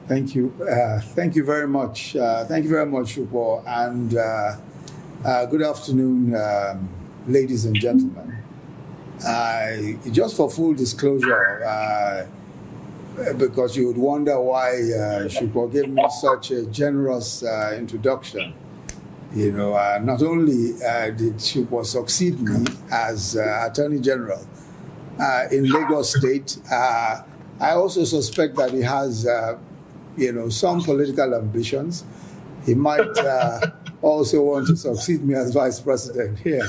Thank you. Thank you very much. Thank you very much, Shupo. And good afternoon, ladies and gentlemen. Just for full disclosure, because you would wonder why Shupo gave me such a generous introduction. You know, not only did Shupo succeed me as Attorney General in Lagos State, I also suspect that he has some political ambitions. He might also want to succeed me as vice president here.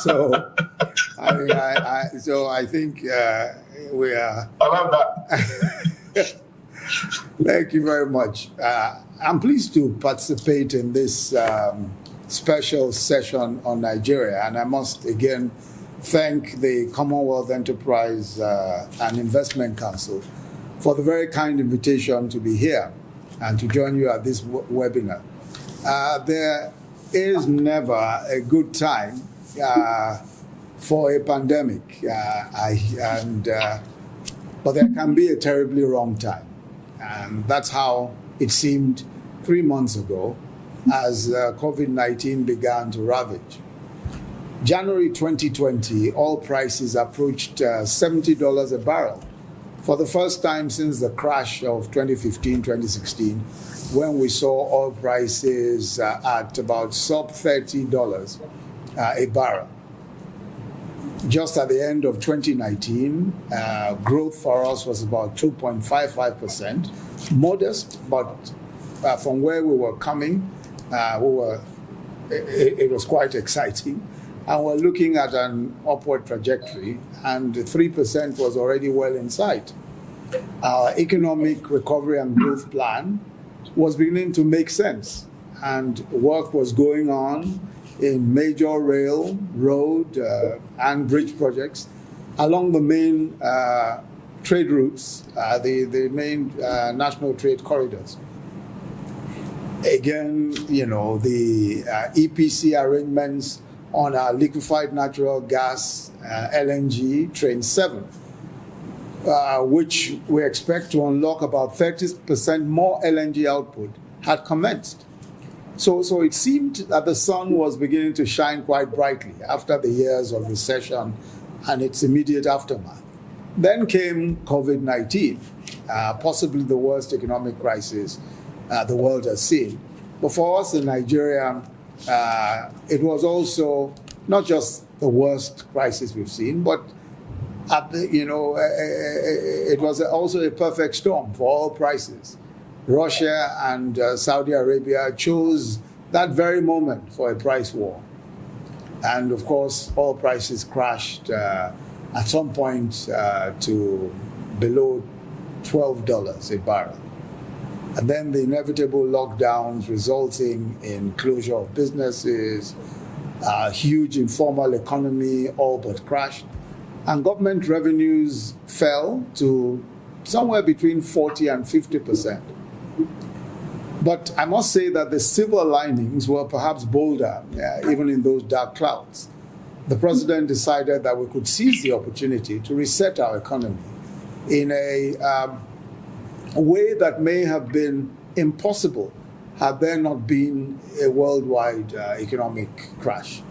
So, I think we are. I love that. Thank you very much. I'm pleased to participate in this special session on Nigeria, and I must again thank the Commonwealth Enterprise and Investment Council for the very kind invitation to be here and to join you at this webinar. There is never a good time for a pandemic, but there can be a terribly wrong time. And that's how it seemed 3 months ago as COVID-19 began to ravage. January 2020, oil prices approached $70 a barrel for the first time since the crash of 2015-2016, when we saw oil prices at about sub $30 a barrel. Just at the end of 2019, growth for us was about 2.55%, modest, but from where we were coming, it was quite exciting. And we're looking at an upward trajectory, and 3% was already well in sight. Our economic recovery and growth plan was beginning to make sense, and work was going on in major rail, road, and bridge projects along the main trade routes, the main national trade corridors. Again, the EPC arrangements on our liquefied natural gas, LNG, Train 7, which we expect to unlock about 30% more LNG output, had commenced. So it seemed that the sun was beginning to shine quite brightly after the years of recession and its immediate aftermath. Then came COVID-19, possibly the worst economic crisis the world has seen. But for us in Nigeria, it was also not just the worst crisis we've seen, but it was also a perfect storm for oil prices. Russia and Saudi Arabia chose that very moment for a price war. And of course, oil prices crashed at some point to below $12 a barrel. And then the inevitable lockdowns resulting in closure of businesses, a huge informal economy all but crashed, and government revenues fell to somewhere between 40 and 50%. But I must say that the silver linings were perhaps bolder, even in those dark clouds. The president decided that we could seize the opportunity to reset our economy in a way that may have been impossible had there not been a worldwide economic crash.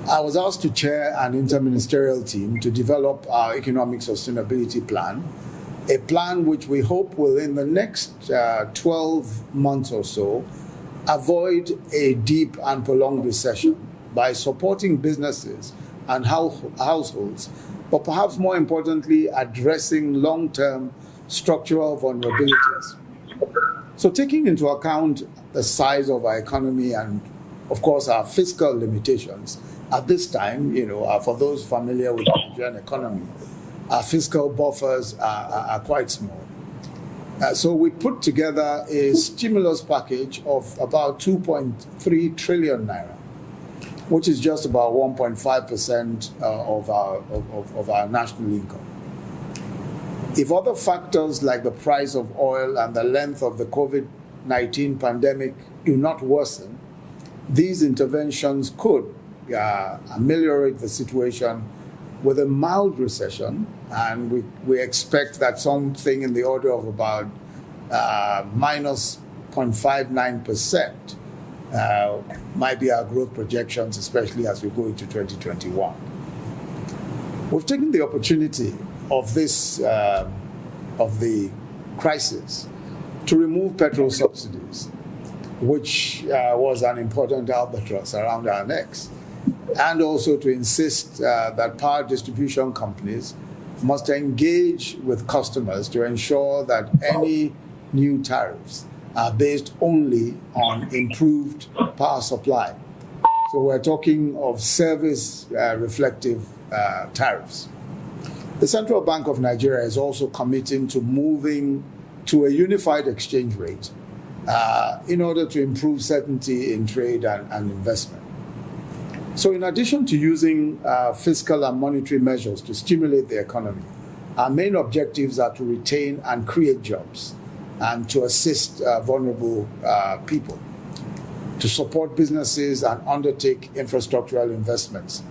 I was asked to chair an interministerial team to develop our economic sustainability plan, a plan which we hope will, in the next 12 months or so, avoid a deep and prolonged recession by supporting businesses and households, but perhaps more importantly, addressing long-term structural vulnerabilities. So taking into account the size of our economy and, of course, our fiscal limitations, at this time, for those familiar with the Nigerian economy, our fiscal buffers are quite small. So we put together a stimulus package of about 2.3 trillion naira, which is just about 1.5% of our national income. If other factors like the price of oil and the length of the COVID-19 pandemic do not worsen, these interventions could ameliorate the situation with a mild recession, and we expect that something in the order of about minus 0.59% might be our growth projections, especially as we go into 2021. We've taken the opportunity of this, of the crisis, to remove petrol subsidies, which was an important albatross around our necks, and also to insist that power distribution companies must engage with customers to ensure that any new tariffs are based only on improved power supply. So we're talking of service reflective tariffs. The Central Bank of Nigeria is also committing to moving to a unified exchange rate in order to improve certainty in trade and investment. So in addition to using fiscal and monetary measures to stimulate the economy, our main objectives are to retain and create jobs and to assist vulnerable people, to support businesses and undertake infrastructural investments.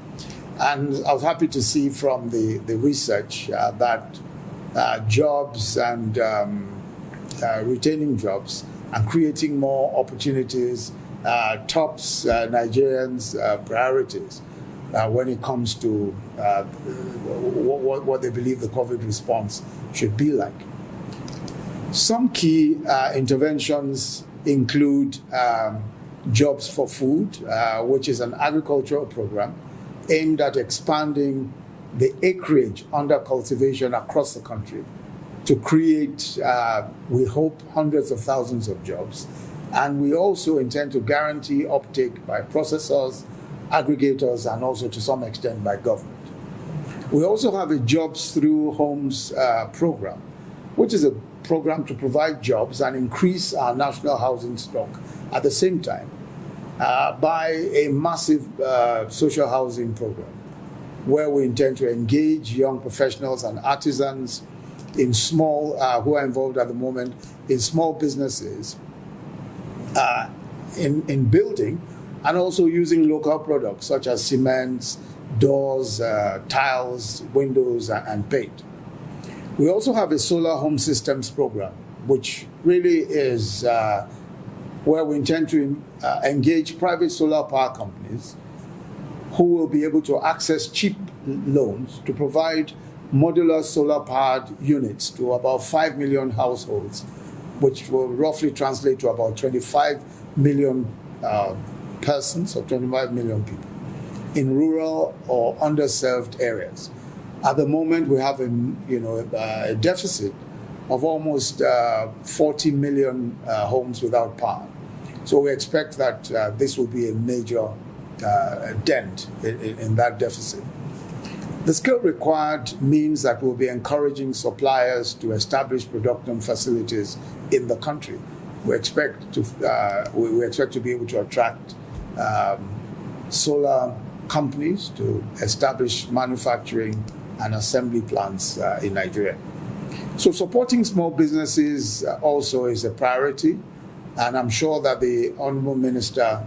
And I was happy to see from the research that jobs and retaining jobs and creating more opportunities tops Nigerians' priorities when it comes to what they believe the COVID response should be like. Some key interventions include Jobs for Food, which is an agricultural program aimed at expanding the acreage under cultivation across the country to create, we hope, hundreds of thousands of jobs. And we also intend to guarantee uptake by processors, aggregators, and also to some extent by government. We also have a Jobs Through Homes program, which is a program to provide jobs and increase our national housing stock at the same time by a massive social housing program where we intend to engage young professionals and artisans in small, who are involved at the moment in small businesses in building and also using local products such as cements, doors, tiles, windows, and paint. We also have a solar home systems program, which really is where we intend to engage private solar power companies who will be able to access cheap loans to provide modular solar-powered units to about 5 million households, which will roughly translate to about 25 million persons or 25 million people in rural or underserved areas. At the moment, we have a deficit of almost 40 million homes without power. So we expect that this will be a major dent in that deficit. The skill required means that we'll be encouraging suppliers to establish production facilities in the country. We expect to be able to attract solar companies to establish manufacturing and assembly plants in Nigeria. So supporting small businesses also is a priority, and I'm sure that the Honorable Minister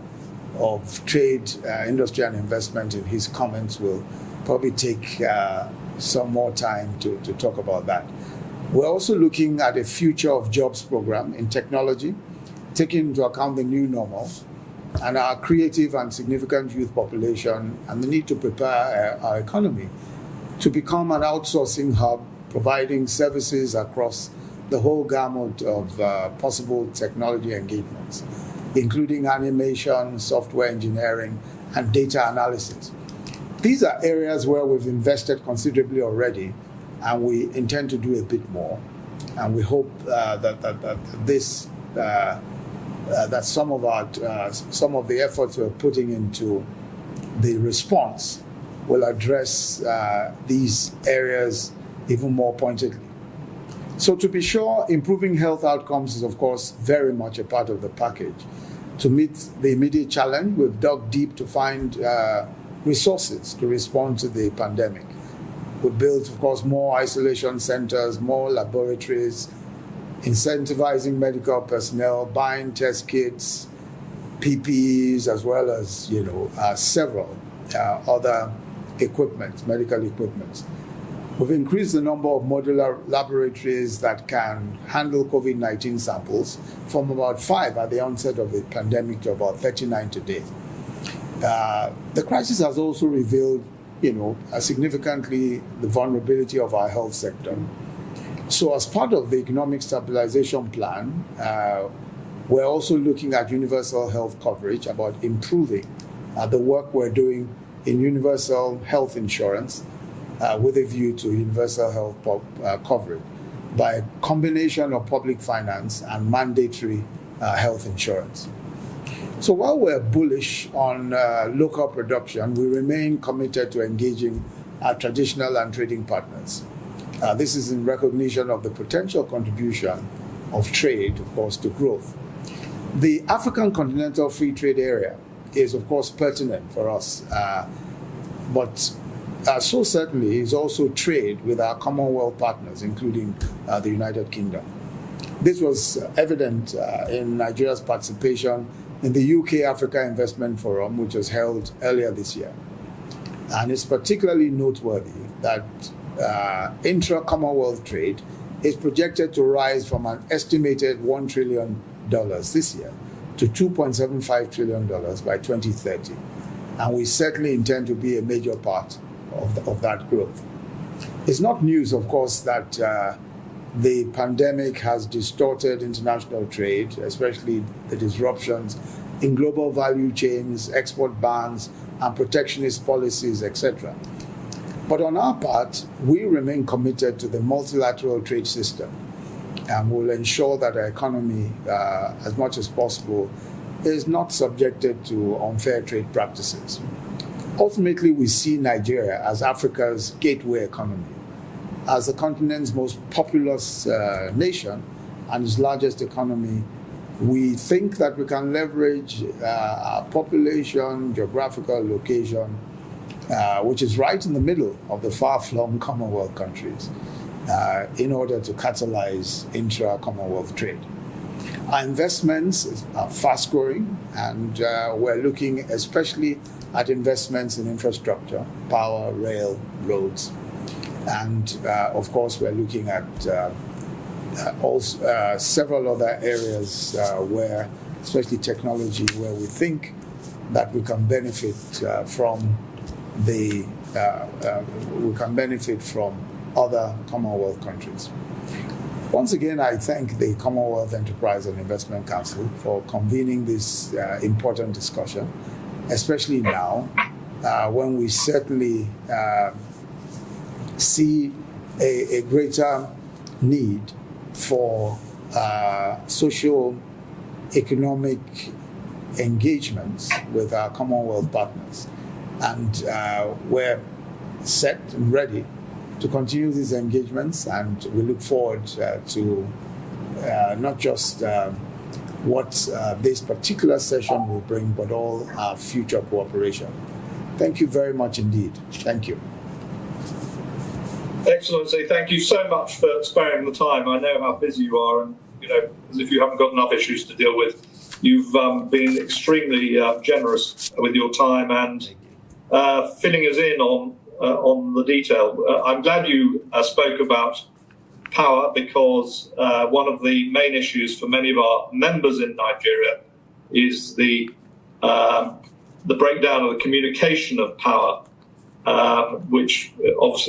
of Trade, Industry and Investment in his comments will probably take some more time to talk about that. We're also looking at a Future of Jobs program in technology, taking into account the new normal and our creative and significant youth population and the need to prepare our economy to become an outsourcing hub, providing services across the whole gamut of possible technology engagements, including animation, software engineering, and data analysis. These are areas where we've invested considerably already, and we intend to do a bit more. And we hope that some of the efforts we're putting into the response will address these areas even more pointedly. So to be sure, improving health outcomes is, of course, very much a part of the package. To meet the immediate challenge, we've dug deep to find resources to respond to the pandemic. We built, of course, more isolation centers, more laboratories, incentivizing medical personnel, buying test kits, PPEs, as well as several other equipment, medical equipment. We've increased the number of modular laboratories that can handle COVID-19 samples from about 5 at the onset of the pandemic to about 39 today. The crisis has also revealed, significantly the vulnerability of our health sector. So as part of the economic stabilization plan, we're also looking at universal health coverage, about improving the work we're doing in universal health insurance with a view to universal health coverage by a combination of public finance and mandatory health insurance. So while we're bullish on local production, we remain committed to engaging our traditional and trading partners. This is in recognition of the potential contribution of trade, of course, to growth. The African Continental Free Trade Area is, of course, pertinent for us, but so certainly is also trade with our Commonwealth partners, including the United Kingdom. This was evident in Nigeria's participation in the UK Africa Investment Forum, which was held earlier this year. And it's particularly noteworthy that intra-Commonwealth trade is projected to rise from an estimated $1 trillion this year to $2.75 trillion by 2030. And we certainly intend to be a major part of that growth. It's not news, of course, that the pandemic has distorted international trade, especially the disruptions in global value chains, export bans, and protectionist policies, etc. But on our part, we remain committed to the multilateral trade system and will ensure that our economy, as much as possible, is not subjected to unfair trade practices. Ultimately, we see Nigeria as Africa's gateway economy. As the continent's most populous nation and its largest economy, we think that we can leverage our population, geographical location, which is right in the middle of the far-flung Commonwealth countries, in order to catalyze intra-Commonwealth trade. Our investments are fast-growing, and we're looking especially at investments in infrastructure, power, rail, roads. And of course, we're looking at also several other areas where, especially technology, where we think that we can benefit from other Commonwealth countries. Once again, I thank the Commonwealth Enterprise and Investment Council for convening this important discussion, especially now when we certainly see a greater need for socio-economic engagements with our Commonwealth partners. And we're set and ready to continue these engagements, and we look forward to not just what this particular session will bring, but all our future cooperation. Thank you very much indeed. Thank you. Excellency, thank you so much for sparing the time. I know how busy you are, and as if you haven't got enough issues to deal with. You've been extremely generous with your time and filling us in on the detail. I'm glad you spoke about power, because one of the main issues for many of our members in Nigeria is the breakdown of the communication of power, which obviously